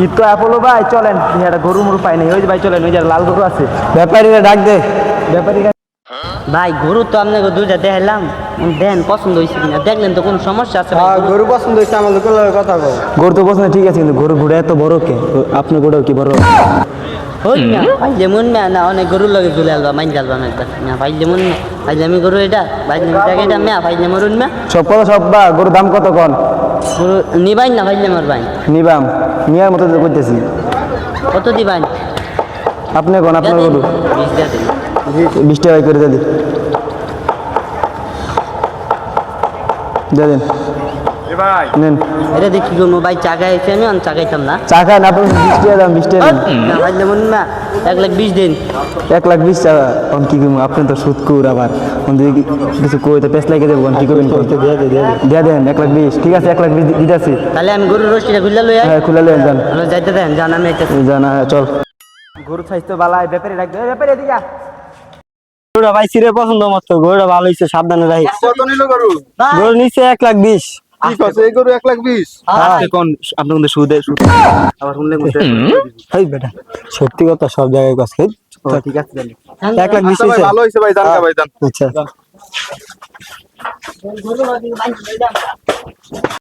ঈদ তো অ্যাপোলো ভাই, চলেন একটা গরু মরু পাই নাই, ওই যে ভাই চলেন, ওই যে লাল গরু আছে। ব্যাপারীরা ডাক দে। ব্যাপারীরা ভাই গরু তো আপনাকে দুইটা দেখাইলাম, দেন পছন্দ হয়েছে কিনা দেখলেন তো কোনো সমস্যা আছে ভাই? হ্যাঁ গরু পছন্দ হয়েছে আমাদের কথা কও। গরু তো পছন্দ ঠিক আছে, কিন্তু গরু ঘুরে এত বড় কে? আপনার গরু কি বড়? হই না ভাই যেমন না অনেক গরুর লগে ঝুলে আলবা মাইন যালবা না একবার না ভাই যেমন ভাই আমি গরু এটা ভাই জায়গা এটা মেয়া ভাই মরুন মেয়া সব কত সব বা গরুর দাম কত কন? গরু নিবাই না ভাই আমার ভাই নিবাম নিয়ার মতো তো করতেছি। কত দিবাই? আপনি কোন আপনার গরু? 20 দিয়া দিন। 20 টাকা করে দিয়ে দিন। দিয়ে দিন নেন। এটা দেখি করবো ভাই চাকাই আছে আমি অন চাকাইতাম না। চা খান আপনি? 20 টাকা দাম, 20 টাকা দিন। না ভাই যেমন না 1,20,000 দিন। 1,20,000 টাকা কোন কি করবো? আপনি তো সুদ কুর আবার কোন দিকে কিছু কই তো পেস লাগিয়ে দেবো, কি করবেন? দিয়ে দেন 1,20,000। ঠিক আছে 1,20,000 দিতেছি। তাহলে আমি গরুর রশিটা খুললে লই হ্যাঁ খুলে লেন যান। যাইতে দেন জান আমি একটা জানা চল। গরু স্বাস্থ্য বালাই, ব্যাপারে রাখবে, ব্যাপারে এদিকে আ। গরুটা ভাই সিরে পছন্দ মতো, গরুটা ভালো হয়েছে, সাবধানে রাখি। কত নিল গরু? গরু নিচে 1,20,000। ঠিক আছে, এই গরু 1,20,000। আপনি কোন আপনি কোন সুদে সুদ আবার শুনলে এই বেটা সত্যি কথা সব জায়গায় কাজ খাই। ঠিক আছে তাহলে। 1,20,000 আচ্ছা ভাই, ভালো হয়েছে ভাই, জান ভাই জান। আচ্ছা।